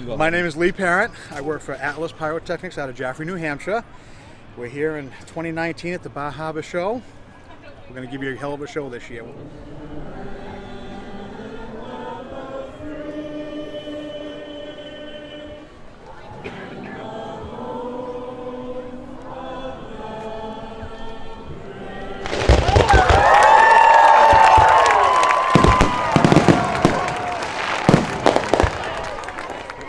My name is Lee Parent. I work for Atlas Pyrotechnics out of Jaffrey, New Hampshire. We're here in 2019 at the Bar Harbor show. We're going to give you a hell of a show this year.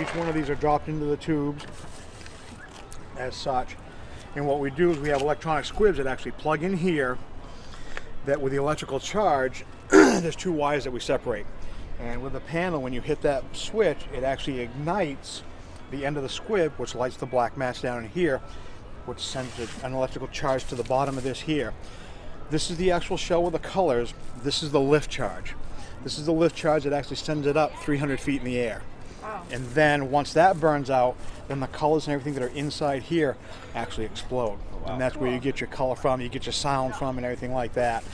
Each one of these are dropped into the tubes as such. And what we do is we have electronic squibs that actually plug in here, that with the electrical charge, there's two wires that we separate. And with the panel, when you hit that switch, it actually ignites the end of the squib, which lights the black match down in here, which sends an electrical charge to the bottom of this here. This is the actual shell with the colors. This is the lift charge. This is the lift charge that actually sends it up 300 feet in the air. Wow. And then once that burns out, then the colors and everything that are inside here actually explode. Oh, wow. And that's where you get your color from, you get your sound from, and everything like that.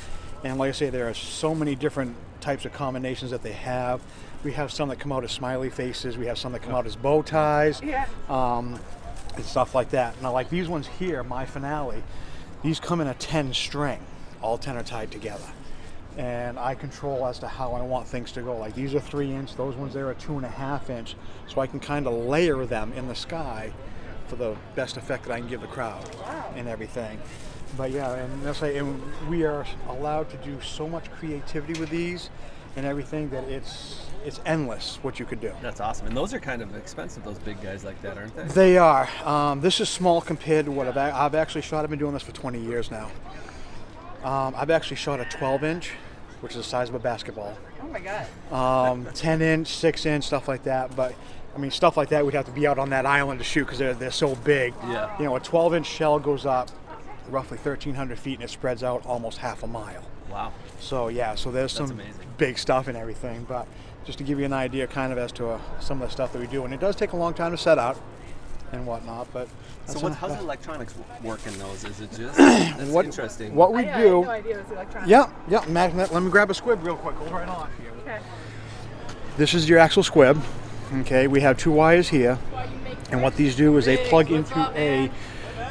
And like I say, there are so many different types of combinations that they have. We have some that come out as smiley faces. We have some that come out as bow ties, and stuff like that. Now, like these ones here, my finale, these come in a 10 string. All 10 are tied together. And I control as to how I want things to go. Like these are 3-inch, those ones there are 2.5-inch, so I can kind of layer them in the sky for the best effect that I can give the crowd. Wow. And everything. But yeah, and that's like, and we are allowed to do so much creativity with these and everything that it's endless what you could do. That's awesome. And those are kind of expensive, those big guys like that, aren't they? They are. This is small compared to what I've actually shot. I've been doing this for 20 years now. I've actually shot a 12-inch, which is the size of a basketball. Oh my God. 10-inch, 6-inch, stuff like that. But I mean, stuff like that, we'd have to be out on that island to shoot because they're so big. Yeah. You know, a 12-inch shell goes up roughly 1,300 feet and it spreads out almost half a mile. Wow. So yeah, so there's some big stuff and everything. But just to give you an idea, kind of as to some of the stuff that we do, and it does take a long time to set out and whatnot. But so how's the electronics work in those? Is it just that's interesting? What we do? I had no idea it was electronics. Yeah. Magnet. Let me grab a squib real quick. Hold right on here. Okay. This is your actual squib. Okay, we have two wires here, and what these do is they plug into a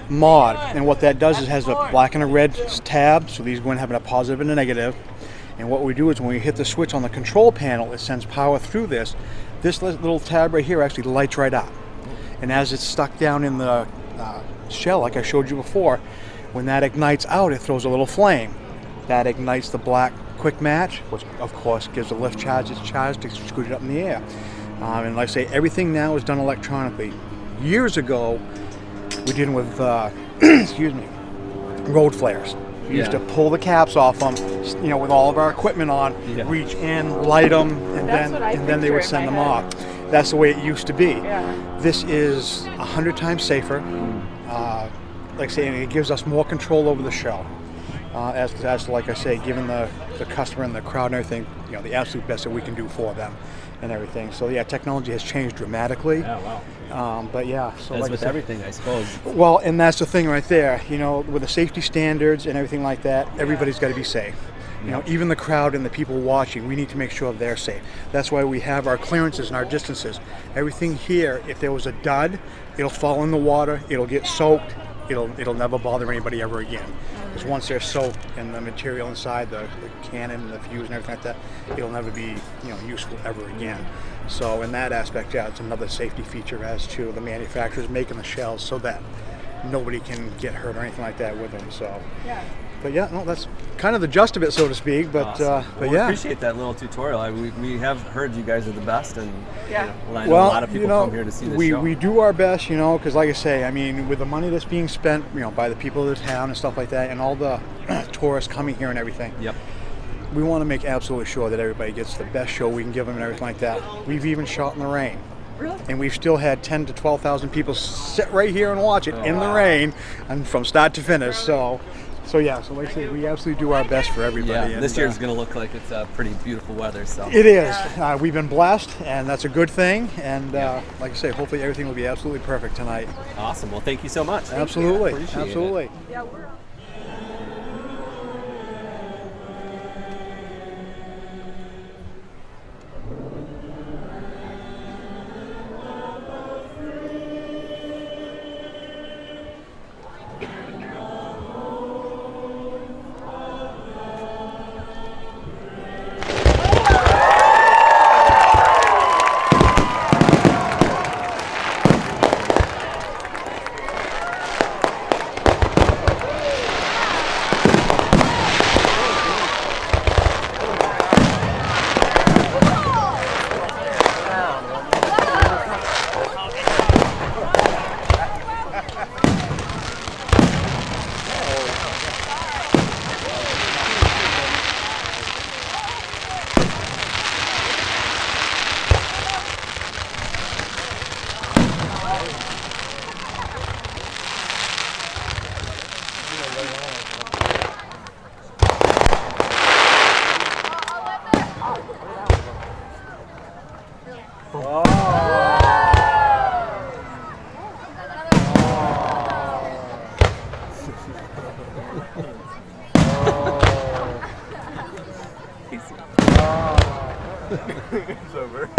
mod, and what that does is has a black and a red tab, so these go in having a positive and a negative. And what we do is when we hit the switch on the control panel, it sends power through this. This little tab right here actually lights right up. And as it's stuck down in the shell, like I showed you before, when that ignites out, it throws a little flame. That ignites the black quick match, which of course gives the lift charge its charge to scoot it up in the air. And like I say, everything now is done electronically. Years ago, we did it with, excuse me, road flares. We used to pull the caps off them, you know, with all of our equipment on, reach in, light them, and then they would send them off. That's the way it used to be. Yeah. This is 100 times safer. Like I say, and it gives us more control over the show. As to, like I say, giving the customer and the crowd and everything, you know, the absolute best that we can do for them and everything. So yeah, technology has changed dramatically. Yeah, wow. But yeah, so as like with everything, I suppose. Well, and that's the thing right there. You know, with the safety standards and everything like that, everybody's got to be safe. You know, even the crowd and the people watching, we need to make sure they're safe. That's why we have our clearances and our distances. Everything here, if there was a dud, it'll fall in the water, it'll get soaked, it'll never bother anybody ever again. Because once they're soaked in the material inside, the cannon and the fuse and everything like that, it'll never be, you know, useful ever again. So in that aspect, yeah, it's another safety feature as to the manufacturers making the shells so that nobody can get hurt or anything like that with them. So. Yeah. But yeah, no, that's kind of the gist of it, so to speak. But awesome. But well, yeah, I appreciate that little tutorial. we have heard you guys are the best, and you know, I know well, a lot of people come here to see this show. We do our best, you know, because like I say, I mean, with the money that's being spent, you know, by the people of the town and stuff like that, and all the tourists coming here and everything. Yep. We want to make absolutely sure that everybody gets the best show we can give them and everything like that. We've even shot in the rain. Really? And we've still had 10 to 12,000 people sit right here and watch it in the rain, and from start to finish. So yeah, so like I say, we absolutely do our best for everybody. Yeah, and this year's going to look like it's pretty beautiful weather. So it is. We've been blessed, and that's a good thing. And like I say, hopefully everything will be absolutely perfect tonight. Awesome. Well, thank you so much. Absolutely. Appreciate Absolutely. It. Yeah, we're It's over.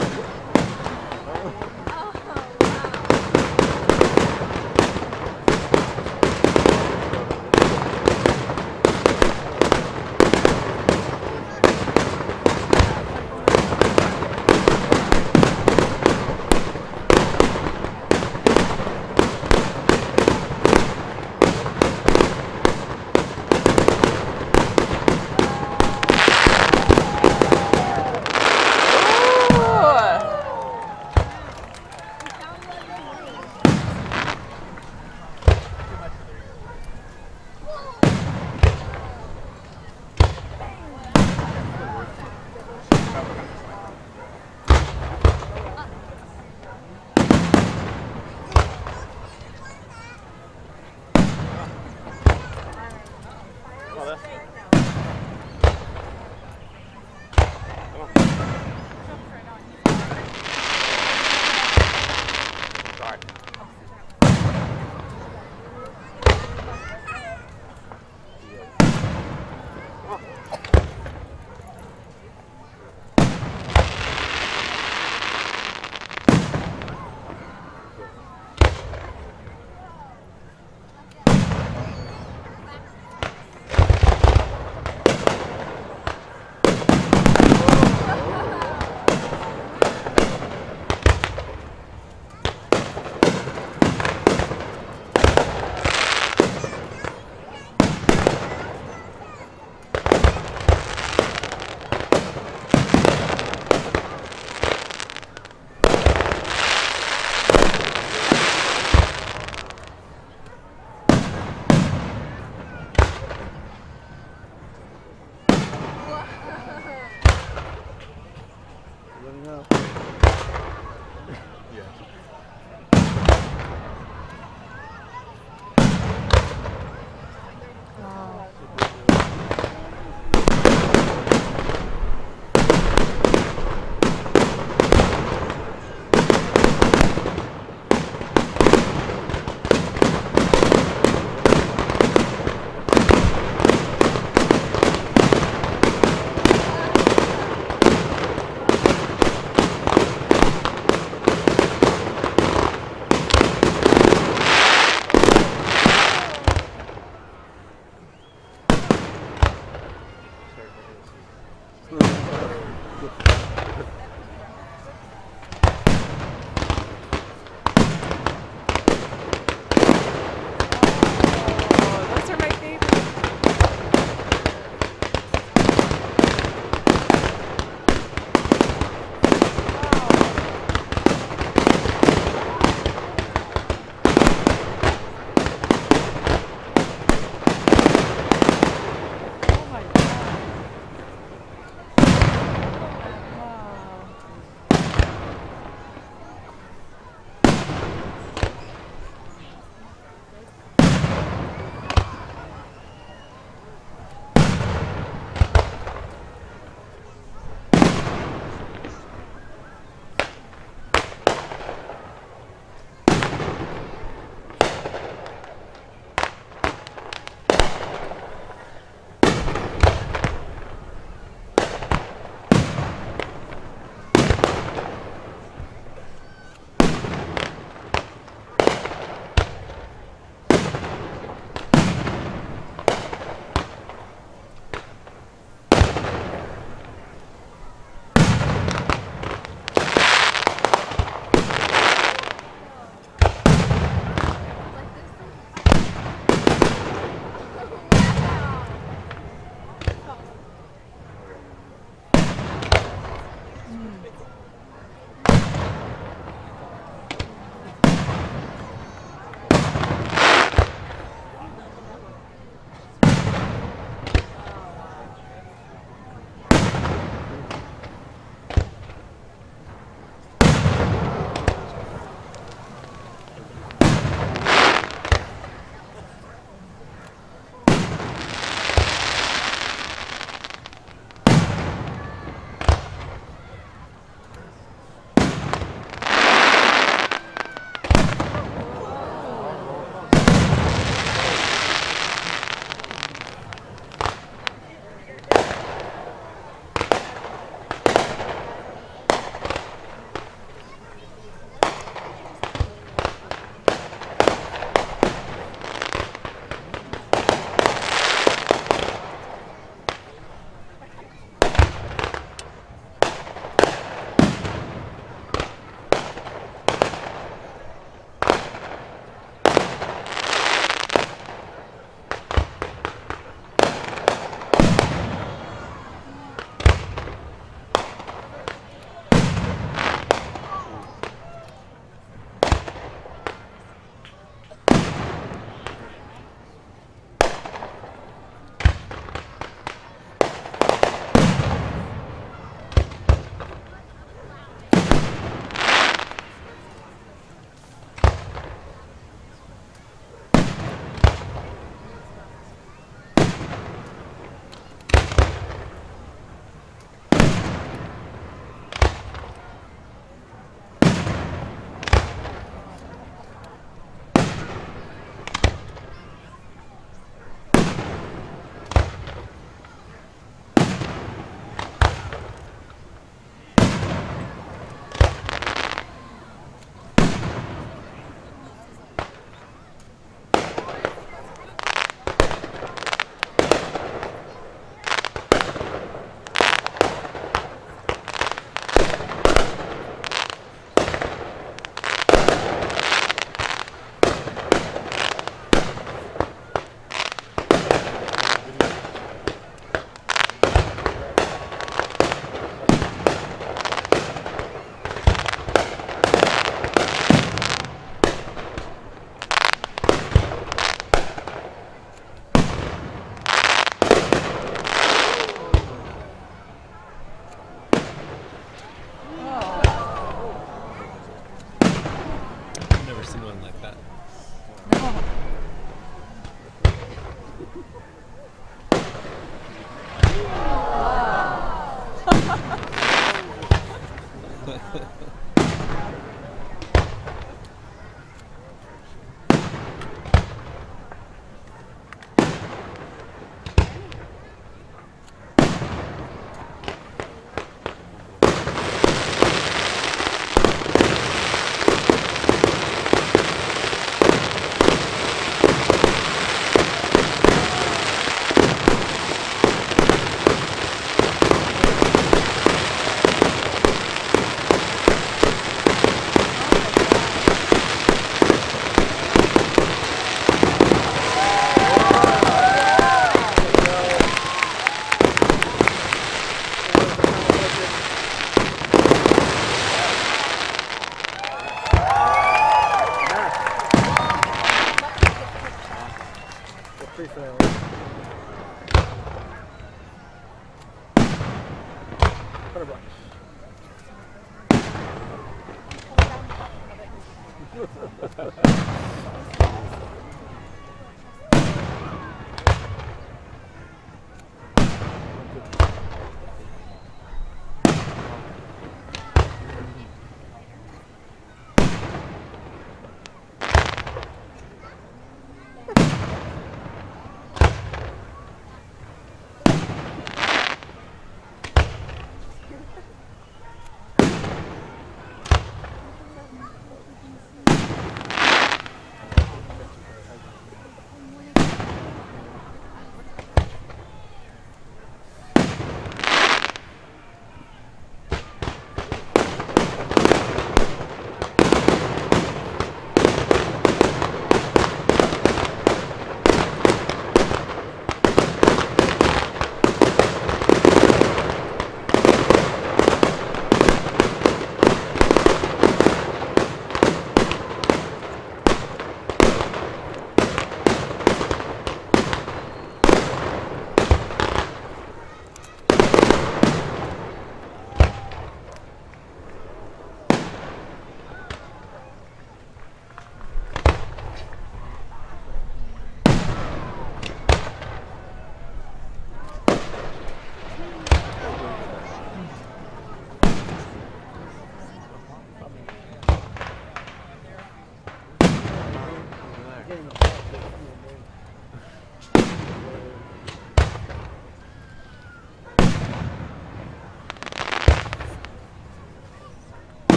like that.